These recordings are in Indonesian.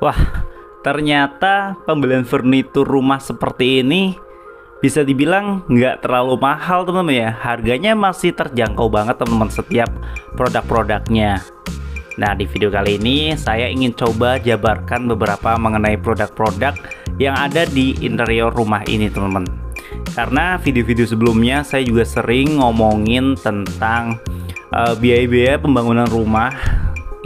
Wah, ternyata pembelian furnitur rumah seperti ini bisa dibilang nggak terlalu mahal teman-teman ya. Harganya masih terjangkau banget teman-teman setiap produk-produknya. Nah, di video kali ini saya ingin coba jabarkan beberapa mengenai produk-produk yang ada di interior rumah ini teman-teman. Karena video-video sebelumnya saya juga sering ngomongin tentang biaya-biaya pembangunan rumah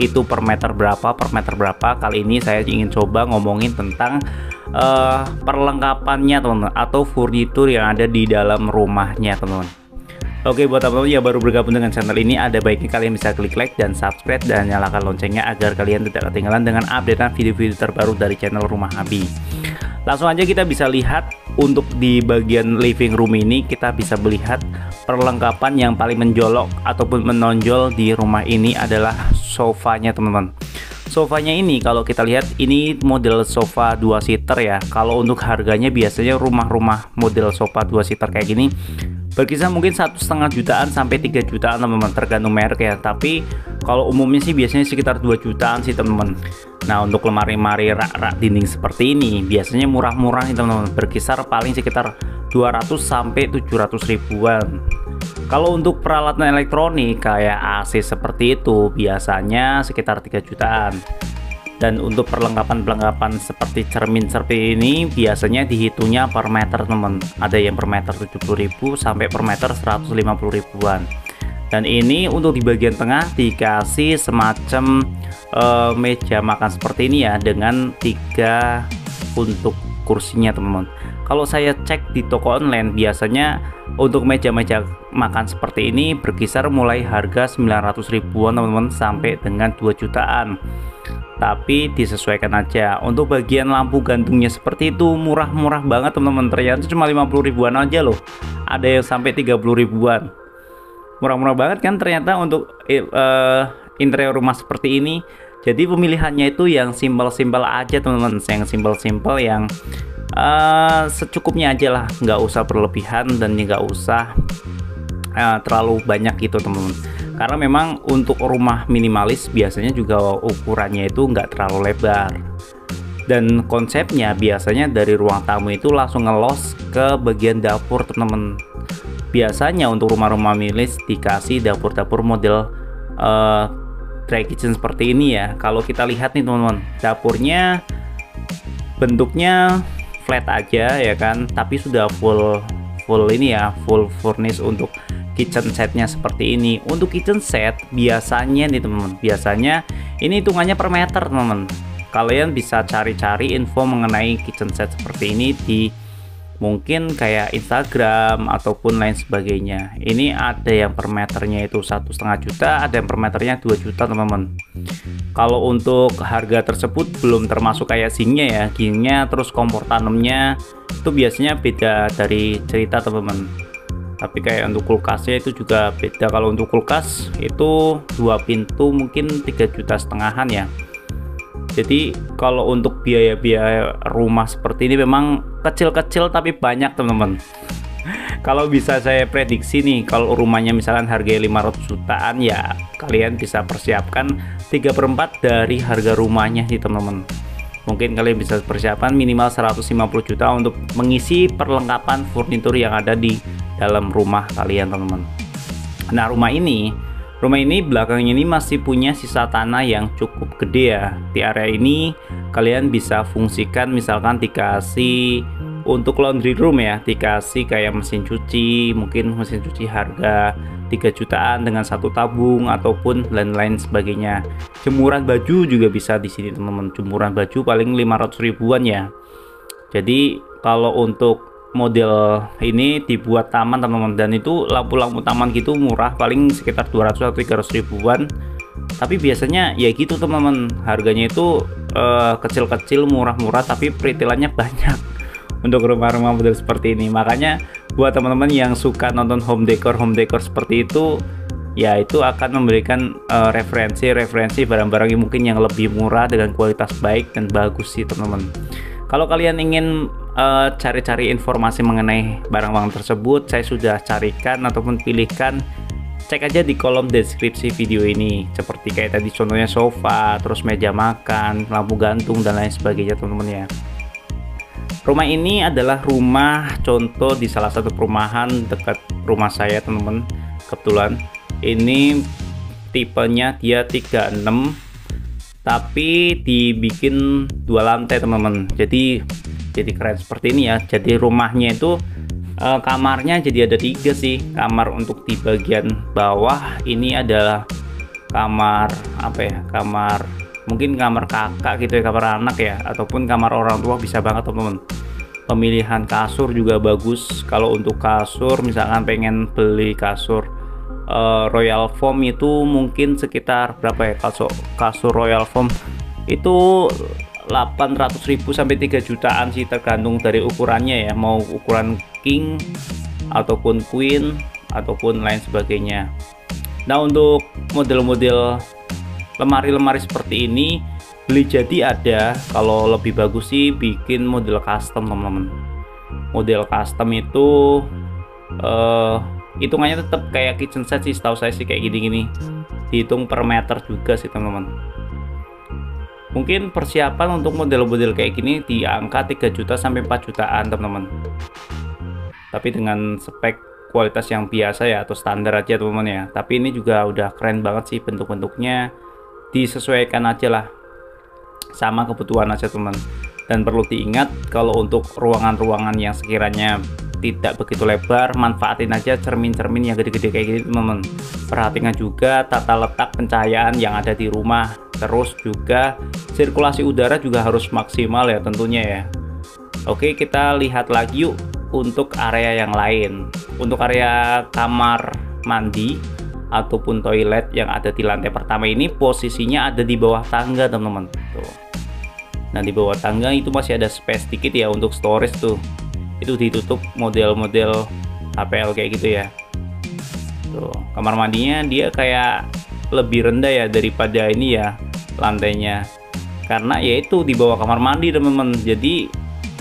itu per meter berapa. Kali ini saya ingin coba ngomongin tentang perlengkapannya teman-teman, atau furnitur yang ada di dalam rumahnya teman-teman. Oke, buat teman-teman yang baru bergabung dengan channel ini, ada baiknya kalian bisa klik like dan subscribe dan nyalakan loncengnya agar kalian tidak ketinggalan dengan updatean video-video terbaru dari channel Rumah Abi. Langsung aja kita bisa lihat untuk di bagian living room ini, kita bisa melihat perlengkapan yang paling menjolok ataupun menonjol di rumah ini adalah sofanya teman-teman. Sofanya ini kalau kita lihat ini model sofa 2 seater ya. Kalau untuk harganya biasanya rumah-rumah model sofa 2 seater kayak gini berkisar mungkin 1,5 jutaan sampai 3 jutaan teman-teman, tergantung merek ya. Tapi kalau umumnya sih biasanya sekitar 2 jutaan sih teman-teman. Nah, untuk lemari-lemari rak-rak dinding seperti ini biasanya murah-murah nih teman-teman, berkisar paling sekitar 200 sampai 700 ribuan. Kalau untuk peralatan elektronik kayak AC seperti itu biasanya sekitar 3 jutaan. Dan untuk perlengkapan seperti cermin seperti ini biasanya dihitungnya per meter teman. Ada yang per meter 70.000 sampai per meter 150 ribuan. Dan ini untuk di bagian tengah dikasih semacam meja makan seperti ini ya, dengan 3 untuk kursinya teman-teman. Kalau saya cek di toko online biasanya untuk meja-meja makan seperti ini berkisar mulai harga 900 ribuan teman-teman sampai dengan 2 jutaan. Tapi disesuaikan aja. Untuk bagian lampu gantungnya seperti itu murah-murah banget teman-teman. Ternyata cuma 50 ribuan aja loh. Ada yang sampai 30 ribuan. Murah-murah banget kan ternyata untuk interior rumah seperti ini. Jadi pemilihannya itu yang simpel-simpel aja teman-teman. Yang simpel-simpel yang secukupnya aja lah, nggak usah berlebihan dan nggak usah terlalu banyak gitu teman-teman. Karena memang untuk rumah minimalis biasanya juga ukurannya itu nggak terlalu lebar, dan konsepnya biasanya dari ruang tamu itu langsung ngelos ke bagian dapur teman-teman. Biasanya untuk rumah-rumah minimalis dikasih dapur-dapur model dry kitchen seperti ini ya. Kalau kita lihat nih teman-teman, dapurnya bentuknya flat aja ya kan, tapi sudah full ini ya, full furnish untuk kitchen setnya seperti ini. Untuk kitchen set biasanya nih teman-teman, biasanya ini hitungannya per meter teman-teman. Kalian bisa cari-cari info mengenai kitchen set seperti ini di mungkin kayak Instagram ataupun lain sebagainya. Ini ada yang per meternya itu 1,5 juta, ada yang per meternya 2 juta teman-teman. Kalau untuk harga tersebut belum termasuk kayak sinknya ya, sinknya terus kompor tanamnya itu biasanya beda dari cerita teman-teman. Tapi kayak untuk kulkasnya itu juga beda. Kalau untuk kulkas itu 2 pintu mungkin 3,5 jutaan ya. Jadi kalau untuk biaya-biaya rumah seperti ini memang kecil-kecil tapi banyak teman-teman. Kalau bisa saya prediksi nih, kalau rumahnya misalkan harganya 500 jutaan ya kalian bisa persiapkan 3/4 dari harga rumahnya nih teman-teman. Mungkin kalian bisa persiapan minimal 150 juta untuk mengisi perlengkapan furnitur yang ada di dalam rumah kalian teman-teman. Nah, rumah ini belakangnya ini masih punya sisa tanah yang cukup gede ya. Di area ini kalian bisa fungsikan misalkan dikasih untuk laundry room ya, dikasih kayak mesin cuci, mungkin mesin cuci harga 3 jutaan dengan 1 tabung ataupun lain-lain sebagainya. Jemuran baju juga bisa di sini teman-teman. Jemuran baju paling 500 ribuan ya. Jadi kalau untuk model ini dibuat taman teman-teman, dan itu lampu-lampu taman gitu murah, paling sekitar 200 atau 300 ribuan. Tapi biasanya ya gitu teman-teman, harganya itu kecil-kecil murah-murah tapi peritilannya banyak untuk rumah-rumah model seperti ini. Makanya buat teman-teman yang suka nonton home decor seperti itu ya, itu akan memberikan referensi barang-barang yang mungkin yang lebih murah dengan kualitas baik dan bagus sih teman-teman. Kalau kalian ingin cari-cari informasi mengenai barang-barang tersebut, saya sudah carikan ataupun pilihkan cek aja di kolom deskripsi video ini, seperti kayak tadi contohnya sofa, terus meja makan, lampu gantung dan lain sebagainya teman-teman ya. Rumah ini adalah rumah contoh di salah satu perumahan dekat rumah saya teman-teman. Kebetulan ini tipenya dia 36, tapi dibikin 2 lantai teman-teman. Jadi keren seperti ini ya. Jadi rumahnya itu kamarnya jadi ada 3 sih. Kamar untuk di bagian bawah ini adalah kamar apa ya, kamar mungkin kamar kakak gitu ya, kamar anak ya, ataupun kamar orang tua bisa banget teman-teman. Pemilihan kasur juga bagus. Kalau untuk kasur misalkan pengen beli kasur Royal Foam itu mungkin sekitar berapa ya, kasur Royal Foam itu 800.000 sampai 3 jutaan sih, tergantung dari ukurannya ya, mau ukuran king ataupun queen ataupun lain sebagainya. Nah, untuk model-model lemari-lemari seperti ini beli jadi ada. Kalau lebih bagus sih bikin model custom teman-teman. Model custom itu hitungannya tetap kayak kitchen set sih, setahu saya sih kayak gini-gini, dihitung per meter juga sih teman-teman. Mungkin persiapan untuk model-model kayak gini di angka 3 juta sampai 4 jutaan teman-teman, tapi dengan spek kualitas yang biasa ya, atau standar aja teman-teman ya. Tapi ini juga udah keren banget sih, bentuk-bentuknya disesuaikan aja lah sama kebutuhan aja teman. Dan perlu diingat kalau untuk ruangan-ruangan yang sekiranya tidak begitu lebar, manfaatin aja cermin-cermin yang gede-gede kayak gini teman-teman. Perhatikan juga tata letak pencahayaan yang ada di rumah, terus juga sirkulasi udara juga harus maksimal ya tentunya ya. Oke, kita lihat lagi yuk untuk area yang lain. Untuk area kamar mandi ataupun toilet yang ada di lantai pertama ini posisinya ada di bawah tangga teman-teman. Tuh. Nah, di bawah tangga itu masih ada space dikit ya untuk storage tuh. Itu ditutup model-model HPL kayak gitu ya. Tuh, kamar mandinya dia kayak lebih rendah ya daripada ini ya lantainya. Karena yaitu di bawah kamar mandi teman-teman. Jadi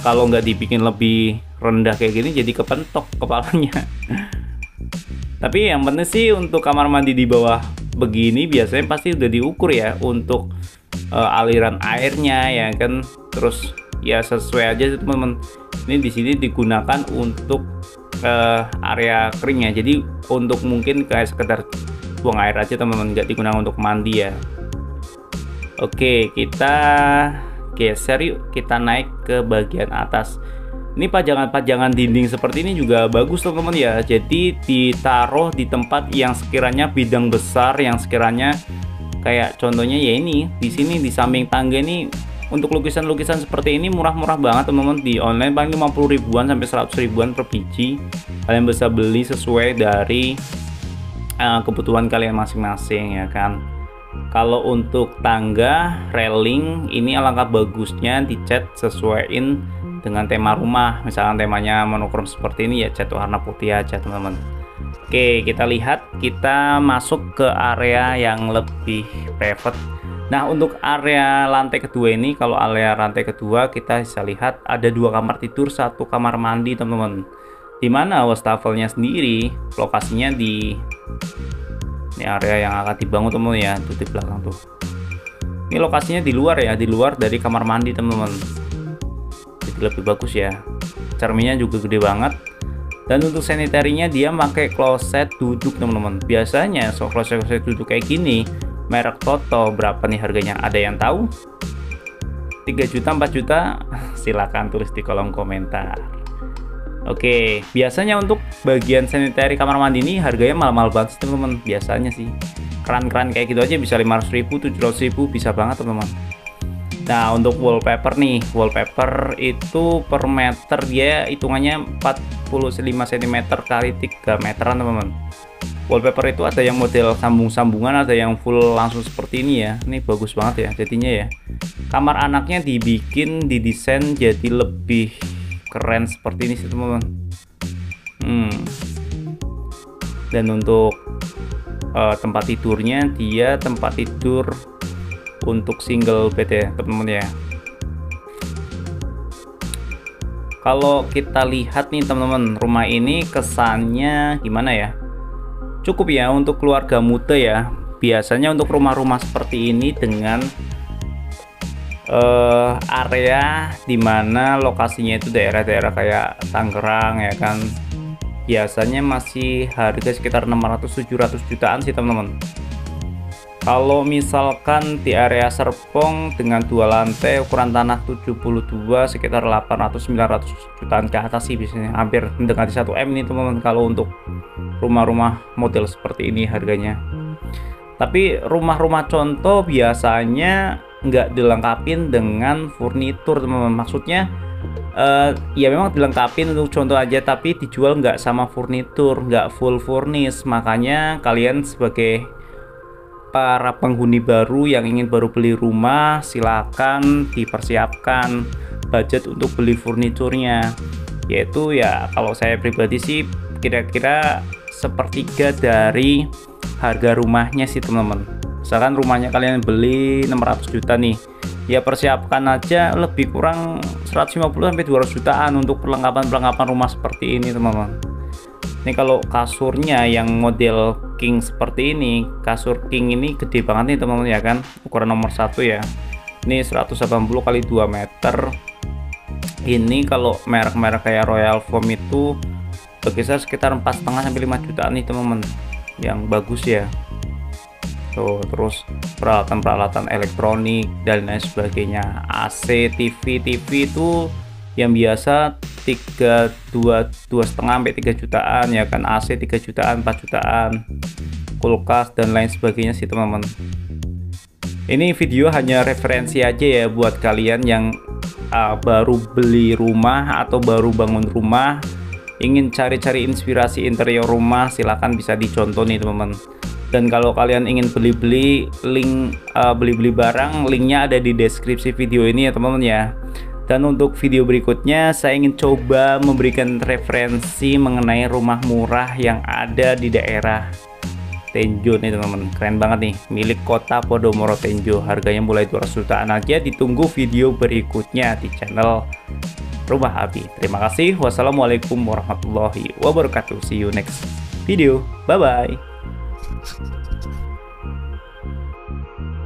kalau nggak dibikin lebih rendah kayak gini jadi kepentok kepalanya. Tapi yang penting sih untuk kamar mandi di bawah begini biasanya pasti udah diukur ya untuk aliran airnya ya kan. Terus ya sesuai aja teman-teman. Ini di sini digunakan untuk area kering ya. Jadi untuk mungkin kayak sekedar buang air aja teman-teman, nggak digunakan untuk mandi ya. Oke, kita geser yuk, kita naik ke bagian atas. Ini pajangan-pajangan dinding seperti ini juga bagus teman-teman ya. Jadi ditaruh di tempat yang sekiranya bidang besar, yang sekiranya kayak contohnya ya ini di sini di samping tangga ini. Untuk lukisan-lukisan seperti ini murah-murah banget teman-teman, di online paling 50 ribuan sampai 100 ribuan per biji. Kalian bisa beli sesuai dari kebutuhan kalian masing-masing ya kan. Kalau untuk tangga railing ini alangkah bagusnya dicat sesuaiin dengan tema rumah. Misalkan temanya monokrom seperti ini ya cat warna putih aja teman-teman. Oke, kita lihat, kita masuk ke area yang lebih private. Nah, untuk area lantai kedua ini, kalau area lantai kedua kita bisa lihat ada 2 kamar tidur, 1 kamar mandi teman-teman. Dimana wastafelnya sendiri lokasinya di ini area yang akan dibangun teman-teman ya, tuh di belakang tuh. Ini lokasinya di luar ya, di luar dari kamar mandi teman-teman. Jadi lebih bagus ya. Cerminnya juga gede banget. Dan untuk sanitarinya dia pakai kloset duduk teman-teman. Biasanya kloset duduk kayak gini merek Toto berapa nih harganya? Ada yang tahu? 3 juta, 4 juta? Silahkan tulis di kolom komentar. Oke, biasanya untuk bagian sanitary kamar mandi ini harganya mahal-mahal banget teman-teman. Biasanya sih keran-keran kayak gitu aja bisa 500.000, 700.000 bisa banget teman-teman. Nah, untuk wallpaper nih, wallpaper itu per meter dia hitungannya 45 cm kali 3 meteran teman-teman. Wallpaper itu ada yang model sambung-sambungan, ada yang full langsung seperti ini ya. Ini bagus banget ya jadinya ya. Kamar anaknya dibikin, didesain jadi lebih keren seperti ini sih teman-teman. Dan untuk tempat tidurnya, dia tempat tidur untuk single bed ya teman-teman ya. Kalau kita lihat nih teman-teman, rumah ini kesannya gimana ya, cukup ya untuk keluarga muda ya. Biasanya untuk rumah-rumah seperti ini dengan area dimana lokasinya itu daerah-daerah kayak Tangerang ya kan, biasanya masih harga sekitar 600-700 jutaan sih teman-teman. Kalau misalkan di area Serpong dengan 2 lantai ukuran tanah 72 sekitar 800-900 jutaan ke atas sih biasanya, hampir mendekati 1 M nih teman-teman kalau untuk rumah-rumah model seperti ini harganya. Tapi rumah-rumah contoh biasanya nggak dilengkapin dengan furnitur teman-teman, maksudnya ya memang dilengkapin untuk contoh aja, tapi dijual nggak sama furnitur, nggak full furnish. Makanya kalian sebagai para penghuni baru yang ingin baru beli rumah, silakan dipersiapkan budget untuk beli furniturnya, yaitu ya kalau saya pribadi sih kira-kira sepertiga dari harga rumahnya sih teman-teman. Misalkan rumahnya kalian beli 600 juta nih, ya persiapkan aja lebih kurang 150-200 jutaan untuk perlengkapan rumah seperti ini teman-teman. Ini kalau kasurnya yang model king seperti ini, kasur king ini gede banget nih teman-teman ya kan, ukuran nomor 1 ya. Ini 180 kali 2 meter. Ini kalau merek-merek kayak Royal Foam itu berkisar sekitar 4,5-5 jutaan nih teman-teman, yang bagus ya. Tuh, terus peralatan-peralatan elektronik dan lain sebagainya, AC, TV itu yang biasa 2,5 sampai 3 jutaan ya kan, AC 3 jutaan 4 jutaan, kulkas dan lain sebagainya sih teman-teman. Ini video hanya referensi aja ya buat kalian yang baru beli rumah atau baru bangun rumah, ingin cari-cari inspirasi interior rumah, silahkan bisa dicontoh nih teman-teman. Dan kalau kalian ingin beli-beli link beli-beli barang, linknya ada di deskripsi video ini ya teman-teman ya. Dan untuk video berikutnya saya ingin coba memberikan referensi mengenai rumah murah yang ada di daerah Tenjo nih teman-teman. Keren banget nih, milik kota Podomoro Tenjo, harganya mulai 200 jutaan aja. Ditunggu video berikutnya di channel Rumah Abi. Terima kasih. Wassalamualaikum warahmatullahi wabarakatuh. See you next video. Bye bye.